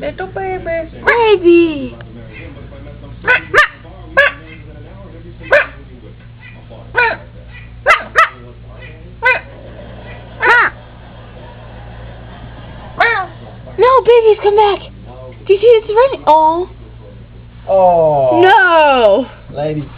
Little baby. Baby. No, babies, come back. Do you see it's running? Oh. Oh. No. Lady.